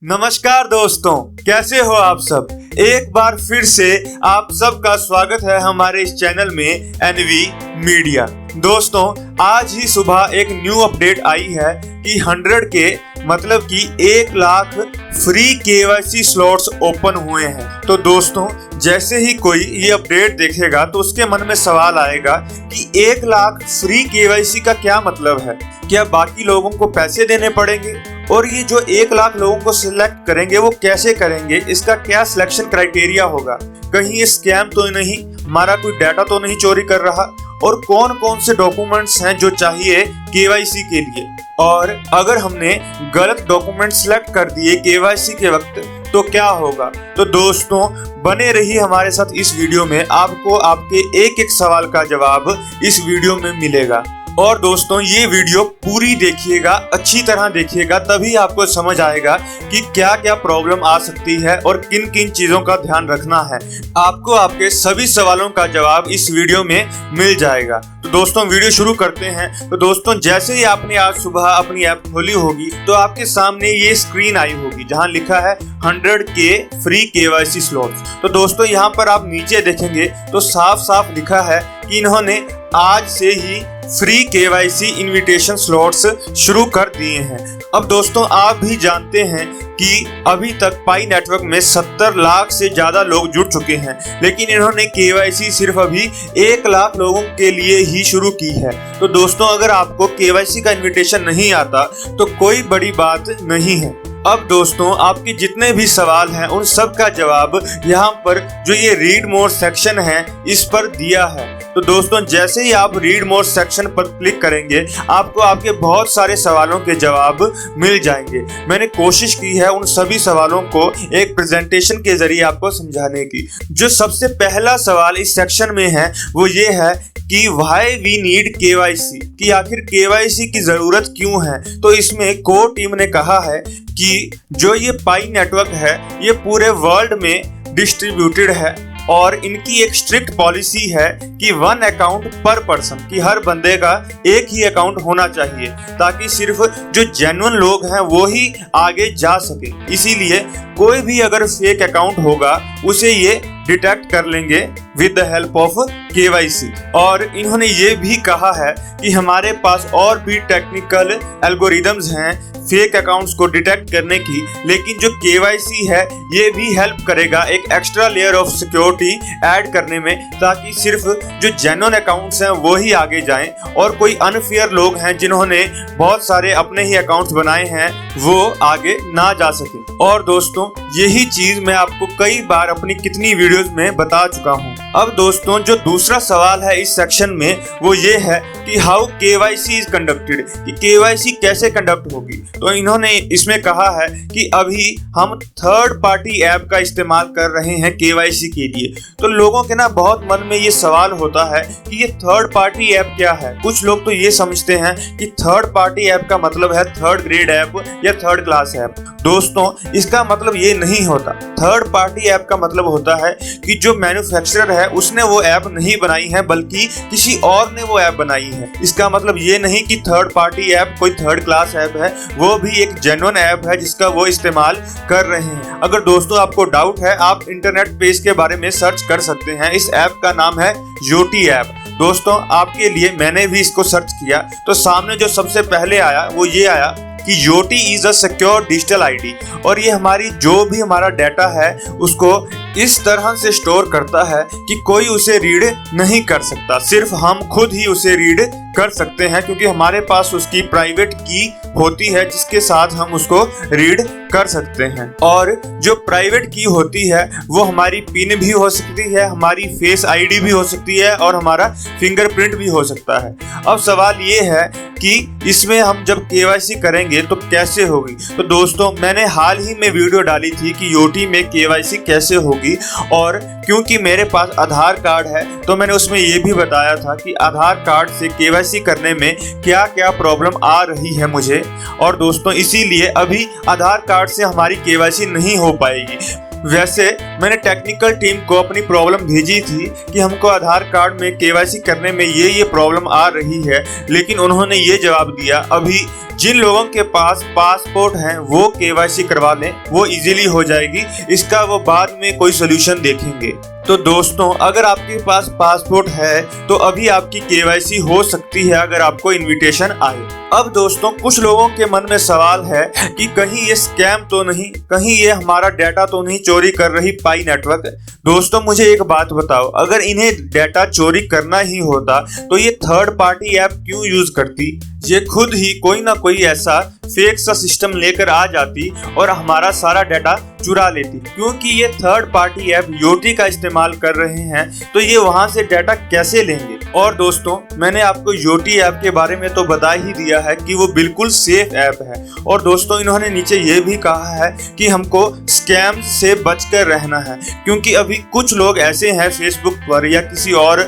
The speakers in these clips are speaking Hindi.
नमस्कार दोस्तों, कैसे हो आप सब। एक बार फिर से आप सबका स्वागत है हमारे इस चैनल में एनवी मीडिया। दोस्तों, आज ही सुबह एक न्यू अपडेट आई है कि 100K मतलब कि 1 lakh free KYC slots open हुए हैं। तो दोस्तों, जैसे ही कोई ये अपडेट देखेगा तो उसके मन में सवाल आएगा कि 1 लाख फ्री KYC का क्या मतलब है। क्या बाकी लोगों को पैसे देने पड़ेंगे? और ये जो 1 लाख लोगों को सिलेक्ट करेंगे वो कैसे करेंगे? इसका क्या सिलेक्शन क्राइटेरिया होगा? कहीं ये स्कैम तो नहीं, हमारा कोई डाटा तो नहीं चोरी कर रहा? और कौन कौन से डॉक्यूमेंट्स हैं जो चाहिए KYC के लिए? और अगर हमने गलत डॉक्यूमेंट सिलेक्ट कर दिए KYC के वक्त तो क्या होगा? तो दोस्तों, बने रहिए हमारे साथ इस वीडियो में, आपको आपके एक एक सवाल का जवाब इस वीडियो में मिलेगा। और दोस्तों, ये वीडियो पूरी देखिएगा, अच्छी तरह देखिएगा, तभी आपको समझ आएगा कि क्या क्या प्रॉब्लम आ सकती है और किन किन चीजों का ध्यान रखना है। आपको आपके सभी सवालों का जवाब इस वीडियो में मिल जाएगा। तो दोस्तों, वीडियो शुरू करते हैं। तो दोस्तों, जैसे ही आपने आज सुबह अपनी ऐप खोली होगी तो आपके सामने ये स्क्रीन आई होगी जहां लिखा है 100K फ्री KYC स्लॉट्स। तो दोस्तों, यहाँ पर आप नीचे देखेंगे तो साफ साफ लिखा है कि इन्होंने आज से ही फ्री KYC इनविटेशन स्लॉट्स शुरू कर दिए हैं। अब दोस्तों, आप भी जानते हैं कि अभी तक पाई नेटवर्क में 70 लाख से ज्यादा लोग जुड़ चुके हैं, लेकिन इन्होंने KYC सिर्फ अभी 1 लाख लोगों के लिए ही शुरू की है। तो दोस्तों, अगर आपको KYC का इनविटेशन नहीं आता तो कोई बड़ी बात नहीं है। अब दोस्तों, आपके जितने भी सवाल हैं उन सब का जवाब यहाँ पर जो ये रीड मोर सेक्शन है इस पर दिया है। तो दोस्तों, जैसे ही आप रीड मोर सेक्शन पर क्लिक करेंगे आपको आपके बहुत सारे सवालों के जवाब मिल जाएंगे। मैंने कोशिश की है उन सभी सवालों को एक प्रेजेंटेशन के जरिए आपको समझाने की। जो सबसे पहला सवाल इस सेक्शन में है वो ये है कि व्हाई वी नीड KYC, कि आखिर KYC की जरूरत क्यों है। तो इसमें कोर टीम ने कहा है कि जो ये पाई नेटवर्क है ये पूरे वर्ल्ड में डिस्ट्रीब्यूटेड है और इनकी एक स्ट्रिक्ट पॉलिसी है कि 1 अकाउंट पर पर्सन, कि हर बंदे का एक ही अकाउंट होना चाहिए ताकि सिर्फ जो जेन्युइन लोग हैं वो ही आगे जा सके। इसीलिए कोई भी अगर फेक अकाउंट होगा उसे ये डिटेक्ट कर लेंगे with the help of KYC। और इन्होंने ये भी कहा है कि हमारे पास और भी टेक्निकल एल्गोरिदम्स हैं फेक अकाउंट्स को डिटेक्ट करने की, लेकिन जो KYC है ये भी हेल्प करेगा एक extra layer of security add करने में, ताकि सिर्फ जो जेन्युइन अकाउंट्स हैं वो ही आगे जाएं और कोई अनफेयर लोग हैं जिन्होंने बहुत सारे अपने ही अकाउंट्स बनाए हैं वो आगे ना जा सके। और दोस्तों, यही चीज मैं आपको कई बार अपनी कितनी वीडियोस में बता चुका हूँ। अब दोस्तों, जो दूसरा सवाल है इस सेक्शन में वो ये है कि हाउ KYC इज कंडक्टेड, कि KYC कैसे कंडक्ट होगी। तो इन्होंने इसमें कहा है कि अभी हम थर्ड पार्टी ऐप का इस्तेमाल कर रहे हैं KYC के लिए। तो लोगों के ना बहुत मन में ये सवाल होता है कि ये थर्ड पार्टी ऐप क्या है। कुछ लोग तो ये समझते हैं कि थर्ड पार्टी ऐप का मतलब है थर्ड ग्रेड ऐप या थर्ड क्लास ऐप। दोस्तों, इसका मतलब ये नहीं होता। थर्ड पार्टी ऐप का मतलब होता है कि जो मैन्युफैक्चरर है उसने वो ऐप नहीं बनाई है बल्कि किसी और ने वो ऐप बनाई है। इसका मतलब ये नहीं कि थर्ड पार्टी ऐप कोई थर्ड क्लास ऐप है, वो भी एक जेन्युइन ऐप है जिसका वो इस्तेमाल कर रहे हैं। अगर दोस्तों आपको डाउट है आप इंटरनेट पे इसके बारे में सर्च कर सकते हैं। इस ऐप का नाम है योटी ऐप। दोस्तों, आपके लिए मैंने भी इसको सर्च किया तो सामने जो सबसे पहले आया वो ये आया कि Yoti is a secure digital ID, और ये हमारी जो भी हमारा डाटा है उसको इस तरह से स्टोर करता है कि कोई उसे रीड नहीं कर सकता, सिर्फ हम खुद ही उसे रीड कर सकते हैं क्योंकि हमारे पास उसकी प्राइवेट की होती है जिसके साथ हम उसको रीड कर सकते हैं। और जो प्राइवेट की होती है वो हमारी पिन भी हो सकती है, हमारी फेस आईडी भी हो सकती है और हमारा फिंगरप्रिंट भी हो सकता है। अब सवाल ये है कि इसमें हम जब KYC करेंगे तो कैसे होगी। तो दोस्तों, मैंने हाल ही में वीडियो डाली थी कि योटी में KYC कैसे होगी, और क्योंकि मेरे पास आधार कार्ड है तो मैंने उसमें ये भी बताया था कि आधार कार्ड से KYC करने में क्या क्या प्रॉब्लम आ रही है मुझे। और दोस्तों, इसीलिए अभी आधार कार्ड से हमारी KYC नहीं हो पाएगी। वैसे मैंने टेक्निकल टीम को अपनी प्रॉब्लम भेजी थी कि हमको आधार कार्ड में केवाईसी करने में ये प्रॉब्लम आ रही है, लेकिन उन्होंने ये जवाब दिया अभी जिन लोगों के पास पासपोर्ट हैं वो केवाईसी करवा लें, वो इजीली हो जाएगी, इसका वो बाद में कोई सोल्यूशन देखेंगे। तो दोस्तों अगर आपके पास पासपोर्ट है तो अभी आपकी केवाईसी हो सकती है अगर आपको इनविटेशन आए। अब दोस्तों कुछ लोगों के मन में सवाल है कि कहीं ये स्कैम तो नहीं, कहीं ये हमारा डाटा तो नहीं चोरी कर रही पाई नेटवर्क। दोस्तों मुझे एक बात बताओ, अगर इन्हें डाटा चोरी करना ही होता तो ये थर्ड पार्टी ऐप क्यों यूज करती? ये खुद ही कोई ना कोई ऐसा फेक सा सिस्टम लेकर आ जाती और हमारा सारा डाटा चुरा लेती। क्योंकि ये थर्ड पार्टी ऐप योटी का इस्तेमाल कर रहे हैं तो ये वहां से डाटा कैसे लेंगे? और दोस्तों मैंने आपको योटी ऐप के बारे में तो बता ही दिया है कि वो बिल्कुल सेफ ऐप है। और दोस्तों इन्होंने नीचे ये भी कहा है कि हमको स्कैम से बचकर रहना है, क्योंकि अभी कुछ लोग ऐसे हैं फेसबुक पर या किसी और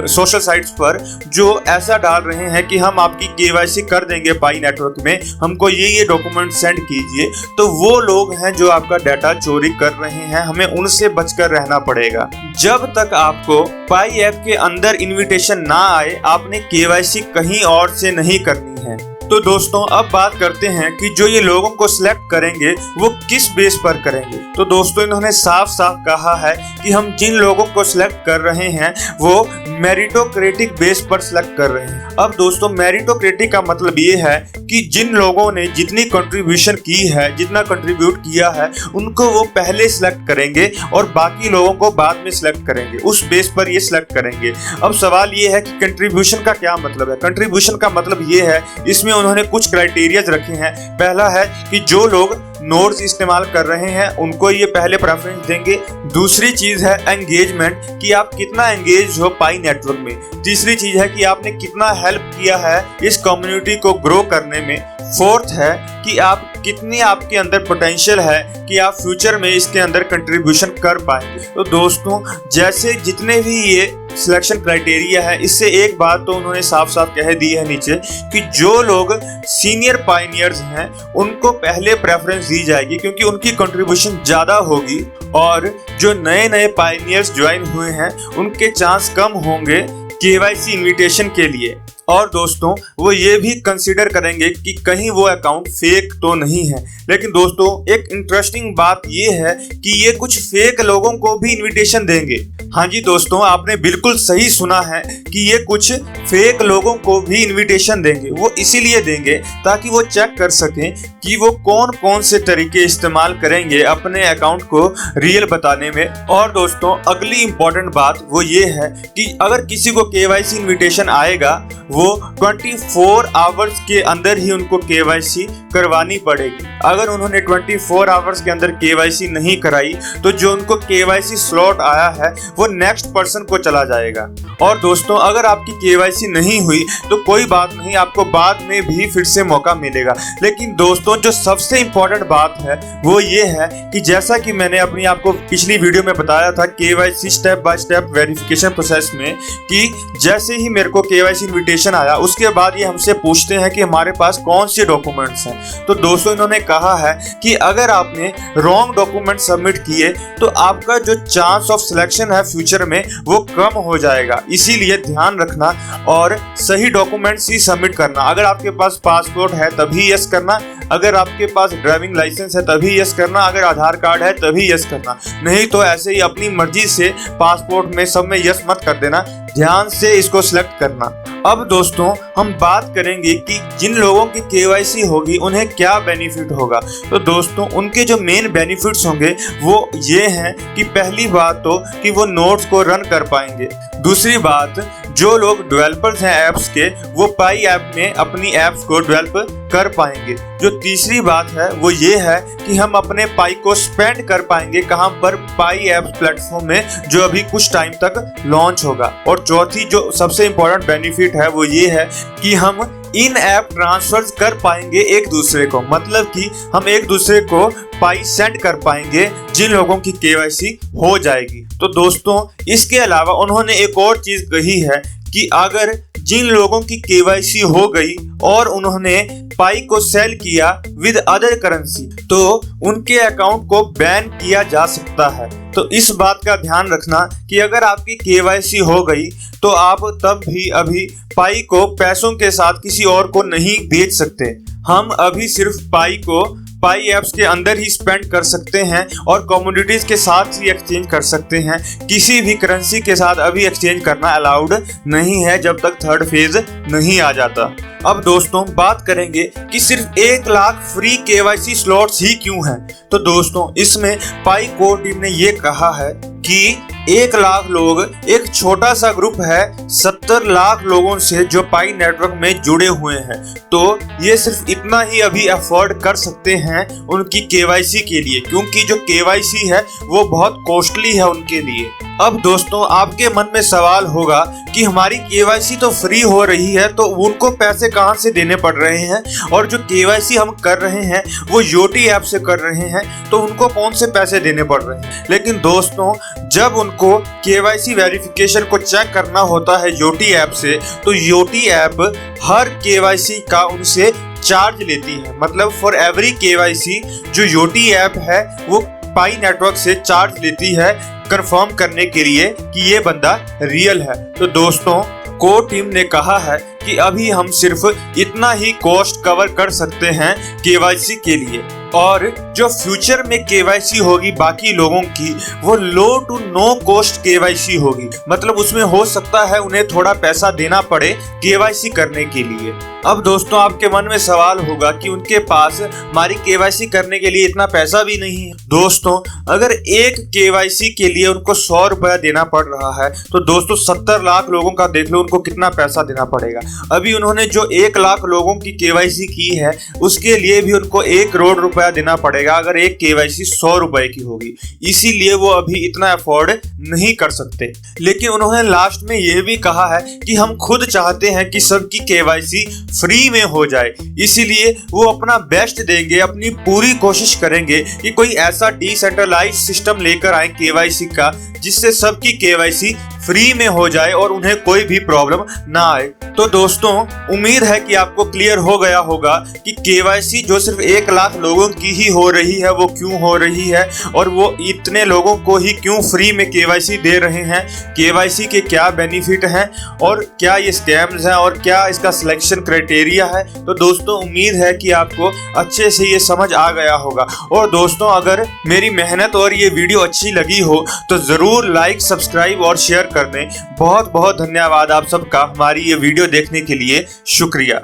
सोशल साइट्स पर जो ऐसा डाल रहे हैं कि हम आपकी केवाईसी कर देंगे पाई नेटवर्क में, हमको ये डॉक्यूमेंट सेंड कीजिए। तो वो लोग हैं जो आपका डाटा चोरी कर रहे हैं, हमें उनसे बचकर रहना पड़ेगा। जब तक आपको पाई ऐप के अंदर इनविटेशन ना आए आपने केवाईसी कहीं और से नहीं करनी है। तो दोस्तों अब बात करते हैं कि जो ये लोगों को सिलेक्ट करेंगे वो किस बेस पर करेंगे। तो दोस्तों इन्होंने साफ साफ कहा है कि हम जिन लोगों को सिलेक्ट कर रहे हैं वो मेरिटोक्रेटिक बेस पर सिलेक्ट कर रहे हैं। अब दोस्तों मेरिटोक्रेटिक का मतलब ये है कि जिन लोगों ने जितनी कंट्रीब्यूशन की है, जितना कंट्रीब्यूट किया है, उनको वो पहले सिलेक्ट करेंगे और बाकी लोगों को बाद में सिलेक्ट करेंगे, उस बेस पर ये सिलेक्ट करेंगे। अब सवाल ये है कि कंट्रीब्यूशन का क्या मतलब है? कंट्रीब्यूशन का मतलब ये है, इसमें उन्होंने कुछ क्राइटेरियाज रखे हैं। पहला है कि जो लोग नोड्स इस्तेमाल कर रहे हैं उनको ये पहले प्रेफरेंस देंगे। दूसरी चीज है एंगेजमेंट, कि आप कितना एंगेज हो पाई नेटवर्क में। तीसरी चीज है कि आपने कितना हेल्प किया है इस कम्युनिटी को ग्रो करने में। फोर्थ है कि आप कितनी आपके अंदर पोटेंशियल है कि आप फ्यूचर में इसके अंदर कंट्रीब्यूशन कर पाएंगे। तो दोस्तों जैसे जितने भी ये सिलेक्शन क्राइटेरिया है, इससे एक बात तो उन्होंने साफ साफ कह दी है नीचे कि जो लोग सीनियर पायनियर्स हैं उनको पहले प्रेफरेंस दी जाएगी, क्योंकि उनकी कंट्रीब्यूशन ज्यादा होगी और जो नए नए पायनियर्स ज्वाइन हुए हैं उनके चांस कम होंगे केवाईसी इनविटेशन के लिए। और दोस्तों वो ये भी कंसीडर करेंगे कि कहीं वो अकाउंट फेक तो नहीं है। लेकिन दोस्तों एक इंटरेस्टिंग बात ये है कि ये कुछ फेक लोगों को भी इनविटेशन देंगे। हाँ जी दोस्तों आपने बिल्कुल सही सुना है कि ये कुछ फेक लोगों को भी इनविटेशन देंगे। वो इसीलिए देंगे ताकि वो चेक कर सकें कि वो कौन कौन से तरीके इस्तेमाल करेंगे अपने अकाउंट को रियल बताने में। और दोस्तों अगली इंपॉर्टेंट बात वो ये है कि अगर किसी को केवाईसी इनविटेशन आएगा वो 24 आवर्स के अंदर ही उनको केवाईसी करवानी पड़ेगी। अगर उन्होंने 24 आवर्स के अंदर केवाईसी नहीं कराई तो जो उनको केवाईसी स्लॉट आया है वो नेक्स्ट पर्सन को चला जाएगा। और दोस्तों अगर आपकी केवाईसी नहीं हुई तो कोई बात नहीं, आपको बाद में भी फिर से मौका मिलेगा। लेकिन दोस्तों जो सबसे इंपॉर्टेंट बात है वो ये है कि जैसा कि मैंने अपनी आपको पिछली वीडियो में बताया था KYC step by step verification process में, कि जैसे ही मेरे को केवाईसी इनविटेशन आया उसके बाद ये हमसे पूछते हैं कि हमारे पास कौन से डॉक्यूमेंट्स हैं। तो दोस्तों इन्होंने कहा है कि अगर आपने रॉन्ग डॉक्यूमेंट सबमिट किए तो आपका जो चांस ऑफ सिलेक्शन है फ्यूचर में वो कम हो जाएगा। इसीलिए ध्यान रखना और सही डॉक्यूमेंट्स ही सबमिट करना। अगर आपके पास पासपोर्ट है तभी यस करना, अगर आपके पास ड्राइविंग लाइसेंस है तभी यस करना, अगर आधार कार्ड है तभी यस करना, नहीं तो ऐसे ही अपनी मर्जी से पासपोर्ट में सब में यस मत कर देना। ध्यान से इसको सिलेक्ट करना। अब दोस्तों हम बात करेंगे कि जिन लोगों की केवाईसी होगी उन्हें क्या बेनिफिट होगा। तो दोस्तों उनके जो मेन बेनिफिट्स होंगे वो ये हैं कि पहली बात तो कि वो नोट्स को रन कर पाएंगे। दूसरी बात, जो लोग डेवलपर्स हैं ऐप्स के वो पाई ऐप में अपनी ऐप्स को डेवलप कर पाएंगे। जो तीसरी बात है वो ये है कि हम अपने पाई को स्पेंड कर पाएंगे कहां पर, पाई ऐप प्लेटफॉर्म में जो अभी कुछ टाइम तक लॉन्च होगा। और चौथी जो सबसे इंपॉर्टेंट बेनिफिट है वो ये है कि हम इन ऐप ट्रांसफर कर पाएंगे एक दूसरे को, मतलब कि हम एक दूसरे को पाई सेंड कर पाएंगे जिन लोगों की केवाईसी हो जाएगी। तो दोस्तों इसके अलावा उन्होंने एक और चीज कही है कि अगर जिन लोगों की केवाईसी हो गई और उन्होंने पाई को सेल किया विद अदर करेंसी, तो उनके अकाउंट को बैन किया जा सकता है। तो इस बात का ध्यान रखना कि अगर आपकी केवाईसी हो गई तो आप तब भी अभी पाई को पैसों के साथ किसी और को नहीं बेच सकते। हम अभी सिर्फ पाई को पाई ऐप्स के अंदर ही स्पेंड कर सकते हैं और कमोडिटीज के साथ ही एक्सचेंज कर सकते हैं। किसी भी करेंसी के साथ अभी एक्सचेंज करना अलाउड नहीं है जब तक थर्ड फेज नहीं आ जाता। अब दोस्तों बात करेंगे कि सिर्फ 1 लाख फ्री केवाईसी स्लॉट्स ही क्यों हैं। तो दोस्तों इसमें पाई कोर टीम ने ये कहा है कि 1 लाख लोग एक छोटा सा ग्रुप है 70 लाख लोगों से जो पाई नेटवर्क में जुड़े हुए हैं, तो ये सिर्फ इतना ही अभी अफोर्ड कर सकते हैं उनकी केवाईसी के लिए, क्योंकि जो केवाईसी है वो बहुत कॉस्टली है उनके लिए। अब दोस्तों आपके मन में सवाल होगा कि हमारी केवाईसी तो फ्री हो रही है, तो उनको पैसे कहां से देने पड़ रहे हैं, और जो केवाईसी हम कर रहे हैं वो योटी ऐप से कर रहे हैं, तो उनको कौन से पैसे देने पड़ रहे हैं। लेकिन दोस्तों जब उनको केवाईसी वेरिफिकेशन को चेक करना होता है योटी ऐप से, तो योटी ऐप हर केवाईसी का उनसे चार्ज लेती है। मतलब फॉर एवरी केवाईसी जो योटी ऐप है वो पाई नेटवर्क से चार्ज लेती है कंफर्म करने के लिए कि ये बंदा रियल है। तो दोस्तों कोर टीम ने कहा है कि अभी हम सिर्फ इतना ही कॉस्ट कवर कर सकते हैं केवाईसी के लिए, और जो फ्यूचर में केवाईसी होगी बाकी लोगों की वो लो टू नो कॉस्ट केवाईसी होगी। मतलब उसमें हो सकता है उन्हें थोड़ा पैसा देना पड़े केवाईसी करने के लिए। अब दोस्तों आपके मन में सवाल होगा कि उनके पास हमारी केवाईसी करने के लिए इतना पैसा भी नहीं है। दोस्तों अगर एक केवाईसी के लिए उनको 100 रुपया देना पड़ रहा है, तो दोस्तों 70 लाख लोगों का देख लो उनको कितना पैसा देना पड़ेगा। अभी उन्होंने जो 1 लाख लोगों की केवाईसी की है उसके लिए भी उनको 1 करोड़ रुपया देना पड़ेगा अगर एक केवाईसी 100 रुपए की होगी। इसीलिए वो अभी इतना अफोर्ड नहीं कर सकते। लेकिन उन्होंने लास्ट में यह भी कहा है कि हम खुद चाहते हैं कि सबकी केवाईसी फ्री में हो जाए, इसीलिए वो अपना बेस्ट देंगे, अपनी पूरी कोशिश करेंगे कि कोई ऐसा डिसेंट्रलाइज्ड सिस्टम लेकर आए केवाईसी का जिससे सबकी केवाईसी फ्री में हो जाए और उन्हें कोई भी प्रॉब्लम ना आए। तो दोस्तों उम्मीद है कि आपको क्लियर हो गया होगा कि केवाईसी जो सिर्फ 1 लाख लोगों की ही हो रही है वो क्यों हो रही है, और वो इतने लोगों को ही क्यों फ्री में केवाईसी दे रहे हैं, केवाईसी के क्या बेनिफिट हैं और क्या ये स्कैम्स हैं और क्या इसका सिलेक्शन क्राइटेरिया है। तो दोस्तों उम्मीद है कि आपको अच्छे से ये समझ आ गया होगा। और दोस्तों अगर मेरी मेहनत और ये वीडियो अच्छी लगी हो तो ज़रूर लाइक, सब्सक्राइब और शेयर कर दें। बहुत बहुत धन्यवाद आप सबका हमारी ये वीडियो देखने के लिए। शुक्रिया।